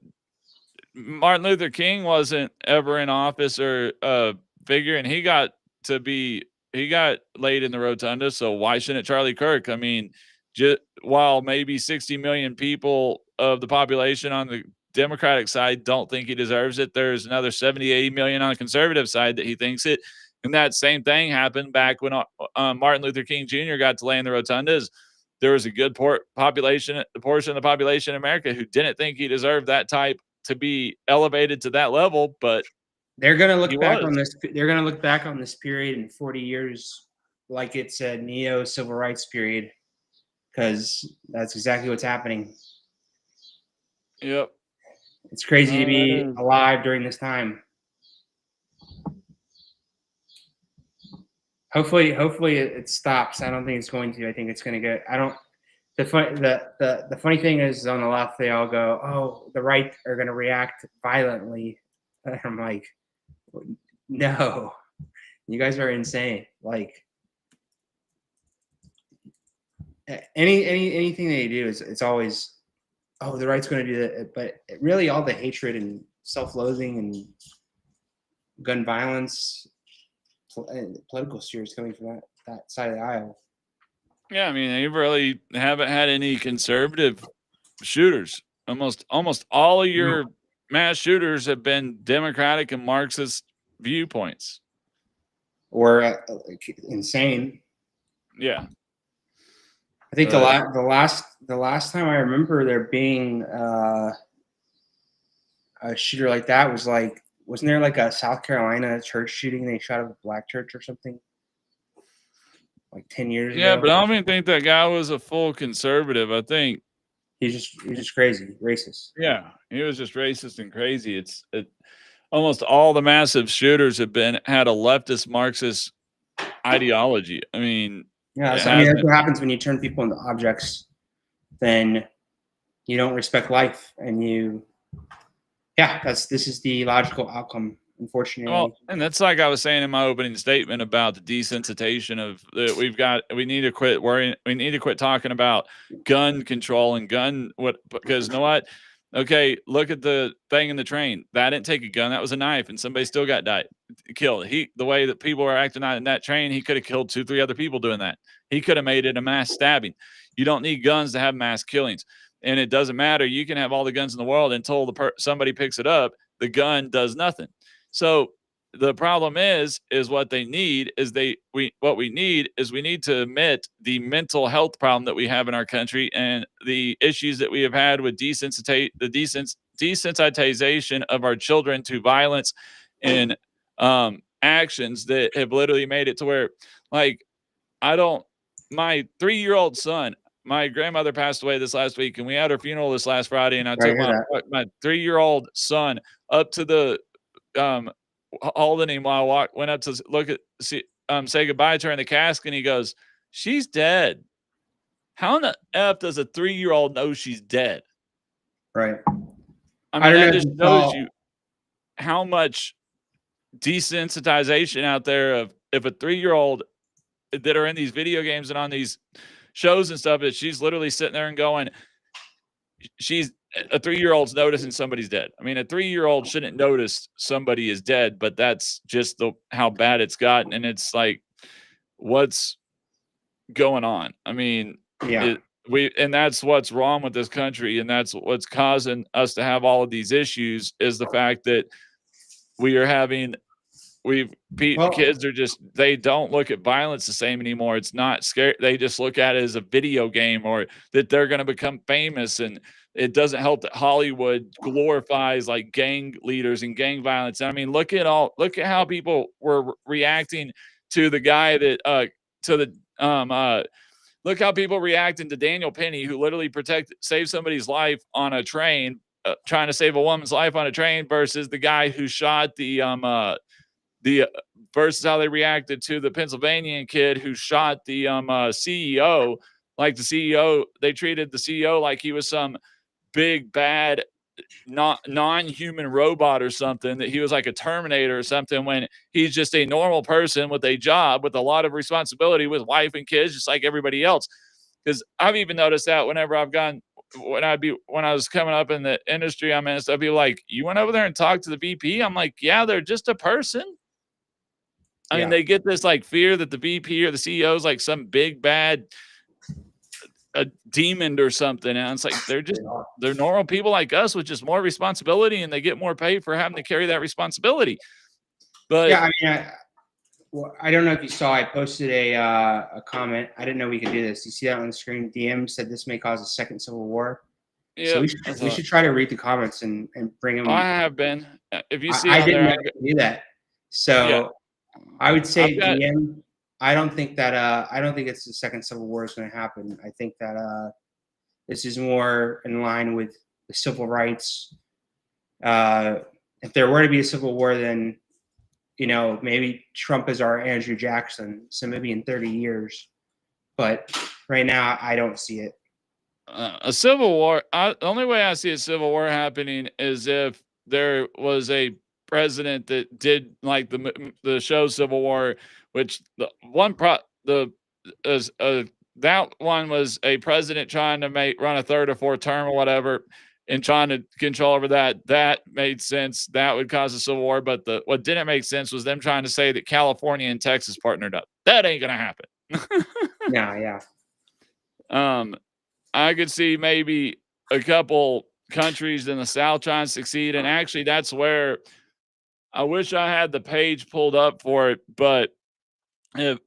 [SPEAKER 1] Luther King wasn't ever in office or figure, and he got laid in the rotunda. So why shouldn't Charlie Kirk? I mean, while maybe 60 million people of the population on the Democratic side don't think he deserves it, there's another 70, 80 million on the conservative side that he thinks it. And that same thing happened back when Martin Luther King Jr. got to lay in the rotundas. There was a good portion of the population in America who didn't think he deserved that type to be elevated to that level, but
[SPEAKER 2] they're going to look back on this. They're going to look back on this period in 40 years like it's a neo civil rights period, because that's exactly what's happening.
[SPEAKER 1] Yep.
[SPEAKER 2] It's crazy to be alive during this time. Hopefully it stops. I don't think it's going to. I think it's going to get. I don't. The funny thing is, on the left, they all go, "Oh, the right are going to react violently." And I'm like, no, you guys are insane. Like, anything they do it's always, oh, the right's going to do that. But really, all the hatred and self-loathing and gun violence, political spheres coming from that side of the aisle.
[SPEAKER 1] Yeah, I mean, they really haven't had any conservative shooters. Almost all of your mass shooters have been Democratic and Marxist viewpoints.
[SPEAKER 2] Or insane.
[SPEAKER 1] Yeah.
[SPEAKER 2] I think the last time I remember there being a shooter like that was like, wasn't there like a South Carolina church shooting? They shot up a black church or something like 10 years ago.
[SPEAKER 1] Yeah, but I don't even think that guy was a full conservative. I think
[SPEAKER 2] he's just crazy, racist.
[SPEAKER 1] Yeah, he was just racist and crazy. Almost all the massive shooters have had a leftist Marxist ideology. I mean,
[SPEAKER 2] yeah, so, I mean, that's what happens when you turn people into objects. Then you don't respect life, and this is the logical outcome, unfortunately.
[SPEAKER 1] Well, and that's like I was saying in my opening statement about the desensitization of that we need to quit worrying. We need to quit talking about gun control and because you know what? Okay, look at the thing in the train. That didn't take a gun. That was a knife, and somebody still got killed. The way that people were acting out in that train, he could have killed 2-3 other people doing that. He could have made it a mass stabbing. You don't need guns to have mass killings, and it doesn't matter. You can have all the guns in the world until somebody picks it up. The gun does nothing. So the problem is what they need is we need to admit the mental health problem that we have in our country and the issues that we have had with desensitization of our children to violence and actions that have literally made it to where, like, my 3-year-old son, my grandmother passed away this last week, and we had her funeral this last Friday, and I took my 3-year-old son up to the holding him while I went up to say goodbye to her in the casket, and he goes, "She's dead." How in the F does a 3-year-old know she's dead?
[SPEAKER 2] Right.
[SPEAKER 1] I mean, that just shows you how much desensitization out there of if a 3-year-old that are in these video games and on these shows and stuff, that she's literally sitting there and going, a 3-year-old's noticing somebody's dead. I mean, a 3-year-old shouldn't notice somebody is dead, but that's just how bad it's gotten. And it's like, what's going on? I mean, and that's what's wrong with this country, and that's what's causing us to have all of these issues is the fact that we are having kids are just, they don't look at violence the same anymore. It's not scary. They just look at it as a video game, or that they're going to become famous. And it doesn't help that Hollywood glorifies like gang leaders and gang violence. I mean, look at how people were reacting to the guy that to the look how people reacting to Daniel Penny, who literally saved somebody's life on a train, trying to save a woman's life on a train, versus the guy who shot versus how they reacted to the Pennsylvania kid who shot the CEO. Like the CEO, they treated the CEO like he was some big bad non-human robot or something, that he was like a Terminator or something, when he's just a normal person with a job with a lot of responsibility, with wife and kids, just like everybody else. Because I've even noticed that whenever when I was coming up in the industry I'm in, I'd be like, you went over there and talked to the VP? I'm like, yeah, they're just a person. I mean, they get this like fear that the VP or the CEO is like some big bad a demon or something, and it's like they're normal people like us with just more responsibility, and they get more pay for having to carry that responsibility. But
[SPEAKER 2] yeah, I mean, I don't know if you saw, I posted a comment. I didn't know we could do this. You see that on the screen? DM said this may cause a second civil war. Yeah, so we should try to read the comments and bring them.
[SPEAKER 1] I have been. If you see,
[SPEAKER 2] I didn't know do that. So yeah. I would say DM. I don't think it's the second civil war is going to happen. I think that this is more in line with the civil rights. If there were to be a civil war, then maybe Trump is our Andrew Jackson. So maybe in 30 years, but right now I don't see it.
[SPEAKER 1] A civil war. The only way I see a civil war happening is if there was a president that did like the show Civil War, which that one was a president trying to run a third or fourth term or whatever, and trying to control over that made sense. That would cause a civil war. But what didn't make sense was them trying to say that California and Texas partnered up. That ain't gonna happen.
[SPEAKER 2] Yeah.
[SPEAKER 1] I could see maybe a couple countries in the South trying to succeed, and actually that's where I wish I had the page pulled up for it, but so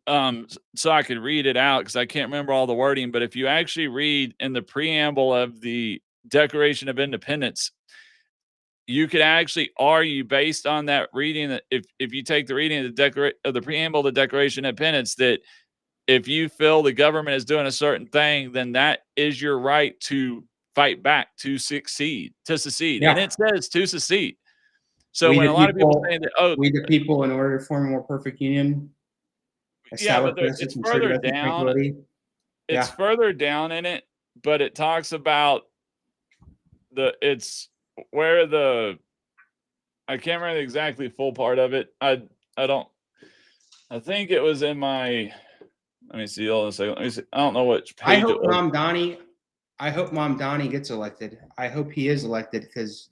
[SPEAKER 1] I could read it out, because I can't remember all the wording. But if you actually read in the preamble of the Declaration of Independence, you could actually argue based on that reading, that if you take the reading of the preamble of the Declaration of Independence, that if you feel the government is doing a certain thing, then that is your right to fight back, to secede. Yeah. And it says to secede. So when a lot of people say that,
[SPEAKER 2] we the people, in order to form a more perfect union.
[SPEAKER 1] Yeah, but it's further down. It's further down in it, but it talks about I can't remember the exactly full part of it. I think it was in my, let me see. Hold on a second. Let me see. I don't know which page.
[SPEAKER 2] I hope Mom Donnie gets elected. I hope he is elected, because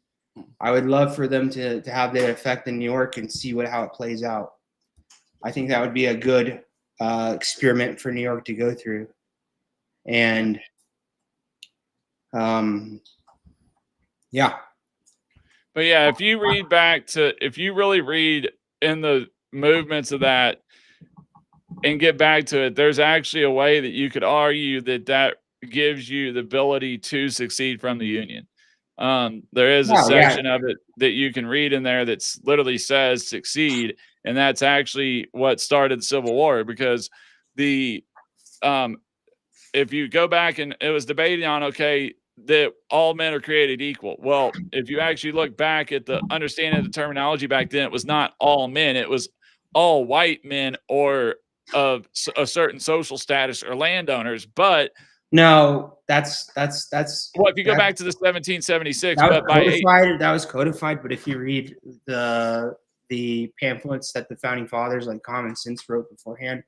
[SPEAKER 2] I would love for them to have that effect in New York and see how it plays out. I think that would be a good experiment for New York to go through. And yeah.
[SPEAKER 1] But yeah, if you really read in the movements of that and get back to it, there's actually a way that you could argue that gives you the ability to succeed from the Union. There is a section of it that you can read in there that's literally says succeed, and that's actually what started the Civil War, because if you go back, and it was debating on, that all men are created equal. Well, if you actually look back at the understanding of the terminology back then, it was not all men, it was all white men or of a certain social status or landowners. But
[SPEAKER 2] no, that's
[SPEAKER 1] well, if you go back to the 1776,
[SPEAKER 2] that was codified. But if you read the pamphlets that the founding fathers, like Common Sense, wrote beforehand,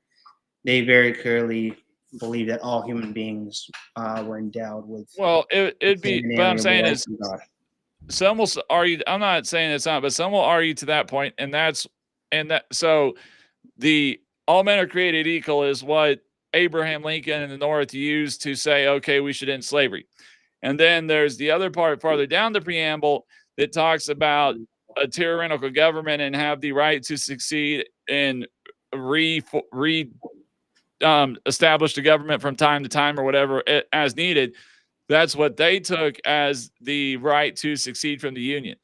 [SPEAKER 2] they very clearly believe that all human beings were endowed with.
[SPEAKER 1] Well, it'd be, but I'm saying is, some will argue. I'm not saying it's not, but some will argue to that point, so the all men are created equal is what Abraham Lincoln and the North used to say, okay, we should end slavery. And then there's the other part farther down the preamble that talks about a tyrannical government and have the right to succeed and establish the government from time to time or whatever as needed. That's what they took as the right to succeed from the Union.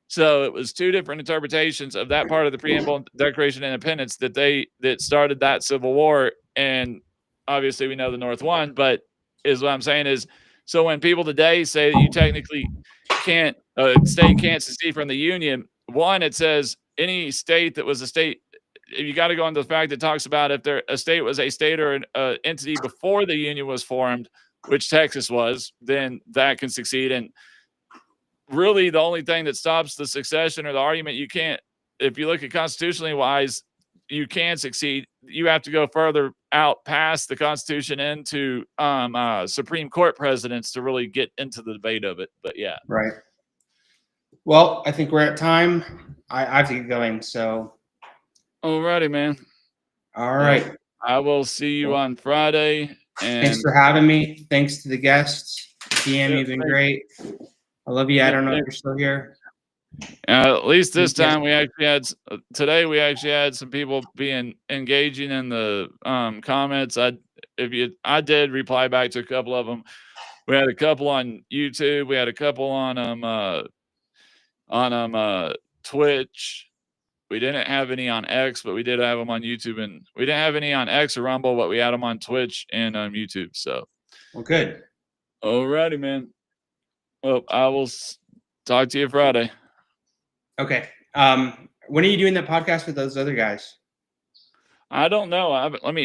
[SPEAKER 1] So it was two different interpretations of that part of the preamble and Declaration of Independence that started that Civil War. And obviously we know the North won, but is what I'm saying is, so when people today say that you technically can't, state can't secede from the Union, one, it says any state that was a state, you got to go into the fact that talks about if a state was a state or an entity before the Union was formed, which Texas was, then that can succeed. And really the only thing that stops the succession or the argument, you can't, if you look at constitutionally wise, you can succeed. You have to go further out past the Constitution into Supreme Court presidents to really get into the debate of it. But yeah.
[SPEAKER 2] Right. Well, I think we're at time. I have to get going. So.
[SPEAKER 1] Alrighty, man.
[SPEAKER 2] All right.
[SPEAKER 1] I will see you on Friday. And
[SPEAKER 2] thanks for having me. Thanks to the guests. DM, you've been great. I love you. I don't know if you're still here.
[SPEAKER 1] At least this time we actually had today. We actually had some people being engaging in the comments. I did reply back to a couple of them. We had a couple on YouTube. We had a couple on Twitch. We didn't have any on X, but we did have them on YouTube, and we didn't have any on X or Rumble, but we had them on Twitch and on YouTube. So,
[SPEAKER 2] well, good.
[SPEAKER 1] Alrighty, man. Well, I will talk to you Friday.
[SPEAKER 2] Okay. When are you doing that podcast with those other guys?
[SPEAKER 1] I don't know. Let me